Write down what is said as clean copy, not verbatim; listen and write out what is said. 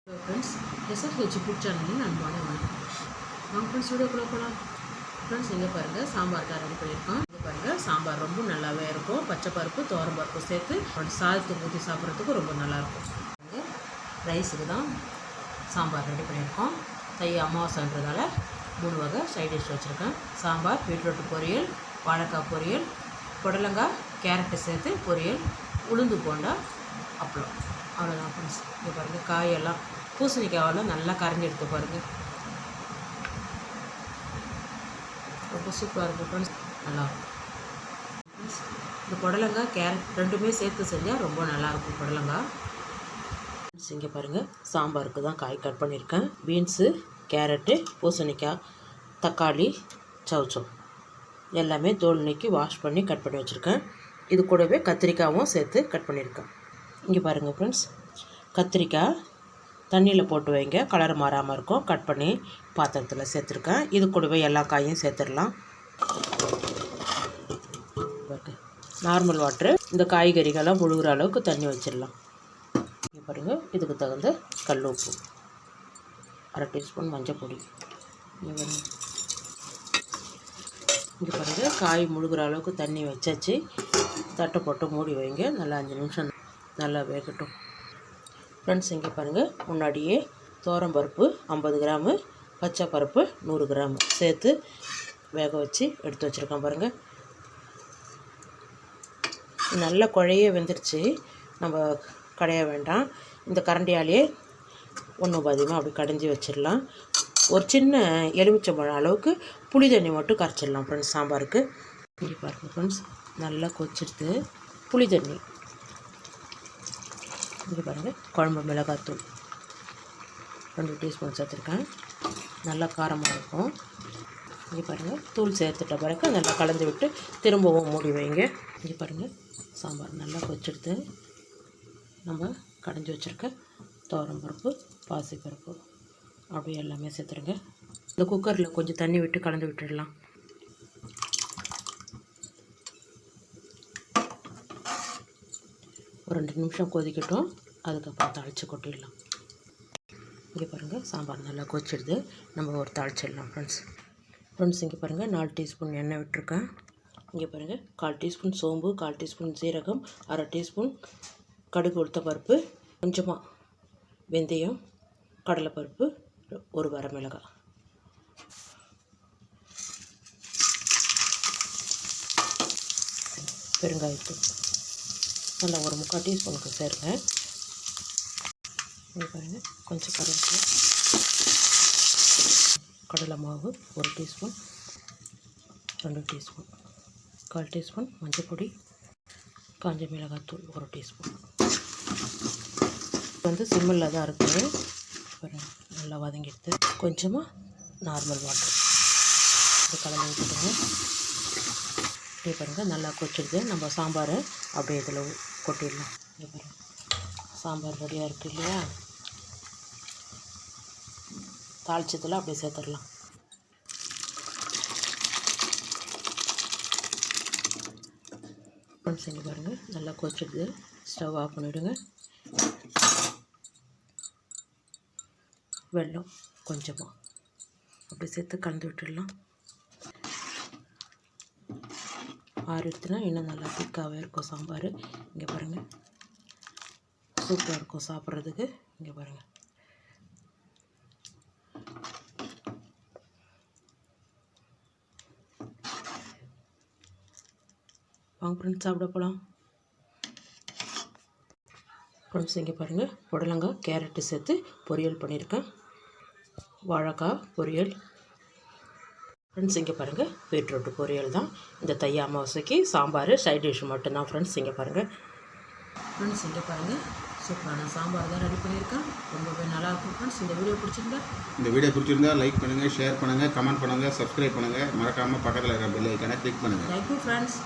Hello friends, எஸ்எஃப்ஹெச் food சேனலில் அன்பான வணக்கம். வாங்க ஃப்ரெண்ட்ஸ், வீடியோக்குள்ளே போகலாம். ஃப்ரெண்ட்ஸ், இங்கே பாருங்கள் சாம்பார் தான் ரெடி பண்ணியிருக்கோம். இங்கே பாருங்கள் சாம்பார் ரொம்ப நல்லாவே இருக்கும். பச்சை பருப்பு துவரம் பருப்பு சேர்த்து சாதத்துக்கு ஊற்றி சாப்பிட்றதுக்கு ரொம்ப நல்லாயிருக்கும். ரைஸுக்கு தான் சாம்பார் ரெடி பண்ணியிருக்கோம். தை அமாவாசைன்றதால 3 வகை சைட் டிஷ் வச்சுருக்கேன். சாம்பார், பீட்ரூட் பொரியல், வாழைக்காய் பொரியல், புடலங்காய் கேரட்டு சேர்த்து பொரியல், உளுந்து போண்டா, அப்பளம். அவ்வளோதான் ஃப்ரெண்ட்ஸ். இங்கே பாருங்கள் காயெல்லாம் பூசணிக்காயெல்லாம் நல்லா கரைஞ்சி எடுத்து பாருங்கள். ரொம்ப சூப்பராக இருக்கும் ஃப்ரெண்ட்ஸ், நல்லாயிருக்கும். இந்த புடலங்காய் கேரட் ரெண்டுமே சேர்த்து செஞ்சால் ரொம்ப நல்லாயிருக்கும் புடலங்காய். இங்கே பாருங்கள் சாம்பாருக்கு தான் காய் கட் பண்ணியிருக்கேன். பீன்ஸு, கேரட்டு, பூசணிக்காய், தக்காளி, சௌச்சௌ எல்லாமே தோல் நீக்கி வாஷ் பண்ணி கட் பண்ணி வச்சுருக்கேன். இது கூடவே கத்திரிக்காயும் சேர்த்து கட் பண்ணியிருக்கேன். இங்கே பாருங்கள் ஃப்ரெண்ட்ஸ், கத்திரிக்காய் தண்ணியில் போட்டு வைங்க, கலர் மாறாமல் இருக்கும். கட் பண்ணி பாத்திரத்தில் சேர்த்துருக்கேன். இது கூடவே எல்லா காயும் சேர்த்துடலாம். நார்மல் வாட்ரு, இந்த காய்கறிகள்லாம் முழுகிற அளவுக்கு தண்ணி வச்சிடலாம். இங்கே பாருங்கள், இதுக்கு தகுந்த கல் உப்பு, 1/2 டீஸ்பூன் மஞ்சள் பொடி. இங்கே பாருங்கள் காய் முழுகிற அளவுக்கு தண்ணி வச்சாச்சு. தட்டை போட்டு மூடி வைங்க. நல்லா 5 நிமிஷம் நல்லா வேகட்டும். ஃப்ரெண்ட்ஸ், இங்கே பாருங்கள் முன்னாடியே துவரம் பருப்பு 50 கிராமு, பச்சை பருப்பு 100 கிராமு சேர்த்து வேக வச்சு எடுத்து வச்சுருக்கேன். பாருங்கள் நல்லா குழைய வெந்துருச்சு. நம்ம கடைய வேண்டாம். இந்த கரண்டியாலேயே ஒன்றும் பாதியமாக அப்படி கடைஞ்சி வச்சிடலாம். ஒரு சின்ன எலுமிச்சம்பழம் அளவுக்கு புளி தண்ணி மட்டும் கரைச்சிடலாம் ஃப்ரெண்ட்ஸ் சாம்பாருக்கு. இங்கே பாருங்கள் ஃப்ரெண்ட்ஸ், நல்லா கொச்சிடுது புளி தண்ணி. இங்கே பாருங்கள் குழம்பு மிளகாத்தூள் 2 டீஸ்பூன் சேர்த்துருக்கேன். நல்லா காரமாக இருக்கும். இங்கே பாருங்கள் தூள் சேர்த்துட்ட பிறகு நல்லா கலந்து விட்டு திரும்பவும் மூடி வைங்க. இங்கே பாருங்கள் சாம்பார் நல்லா கொச்சிடுது. நம்ம கடைஞ்சி வச்சுருக்க துவரம் பருப்பு, பாசிப்பருப்பு அப்படியே எல்லாமே சேர்த்துருங்க. இந்த குக்கரில் கொஞ்சம் தண்ணி விட்டு கலந்து விட்டுடலாம். ஒரு 2 நிமிஷம் கொதிக்கட்டும். அதுக்கப்புறம் தாளித்து கொட்டிடலாம். இங்கே பாருங்கள் சாம்பார் நல்லா கொச்சிடுது. நம்ம ஒரு தாளிச்சிடலாம் ஃப்ரெண்ட்ஸ். இங்கே பாருங்கள் 4 டீஸ்பூன் எண்ணெய் விட்டுருக்கேன். இங்கே பாருங்கள் 1/4 டீஸ்பூன் சோம்பு, 1/4 டீஸ்பூன் சீரகம், 1/2 டீஸ்பூன் கடுகு உளுத்த பருப்பு, கொஞ்சமாக வெந்தயம், கடலைப்பருப்பு, 1 வரமிளகாய். பெருங்காயத்தூள் நல்லா ஒரு 3/4 டீஸ்பூனுக்கு சேருங்க. இங்கே பாருங்கள் கொஞ்சம் கருவேப்பிலை, கடலை மாவு 1 டீஸ்பூன், 2 டீஸ்பூன், 1/4 டீஸ்பூன் மஞ்சள் பொடி, காஞ்ச மிளகாத்தூள் 1 டீஸ்பூன். சிம்மில் தான் இருக்குது. நல்லா வதங்கிடுது. கொஞ்சமாக நார்மல் வாட்டர் இது கலந்து விட்டுடுங்க. இப்படி பாருங்கள் நல்லா கொச்சிடுது. நம்ம சாம்பாரை அப்படியே இதில் கொட்டிடலாம். இங்கே பாருங்கள் சாம்பார் ரெடியாக இருக்குது இல்லையா? தாளிச்சத்தில் அப்படியே சேர்த்துடலாம். ஃப்ரெண்ட்ஸ், இங்கே பாருங்கள் நல்லா கொச்சிடுது. ஸ்டவ் ஆஃப் பண்ணிவிடுங்க. வெல்லம் கொஞ்சமாக அப்படி சேர்த்து கலந்து விட்டுடலாம். ஆறிடுத்துனா இன்னும் நல்லா திக்காகவே இருக்கும் சாம்பார். இங்கே பாருங்கள் சூப்பராக இருக்கும் சாப்பிட்றதுக்கு. இங்கே பாருங்கள் வாங்க ஃப்ரெண்ட்ஸ் சாப்பிட போகலாம். ஃப்ரெண்ட்ஸ், இங்கே பாருங்கள் புடலங்காய் கேரட்டு சேர்த்து பொரியல் பண்ணியிருக்கேன். வாழைக்காய் பொரியல். ஃப்ரெண்ட்ஸ், இங்கே பாருங்கள் பீட்ரூட் பொரியல் தான். இந்த தை அமாவாசைக்கு சாம்பார் சைட் டிஷ் மட்டும்தான் ஃப்ரெண்ட்ஸ். இங்கே பாருங்கள் ஃப்ரெண்ட்ஸ், இங்கே பாருங்கள் சூப்பரான சாம்பார் தான் ரெடி பண்ணியிருக்கேன். ரொம்பவே நல்லாயிருக்கும் ஃப்ரெண்ட்ஸ். இந்த வீடியோ பிடிச்சிருந்தா லைக் பண்ணுங்கள், ஷேர் பண்ணுங்கள், கமெண்ட் பண்ணுங்கள், சப்ஸ்கிரைப் பண்ணுங்கள். மறக்காமல் பக்கத்தில் இருக்கிற பெல் ஐக்கானை கிளிக் பண்ணுங்கள். Thank you friends.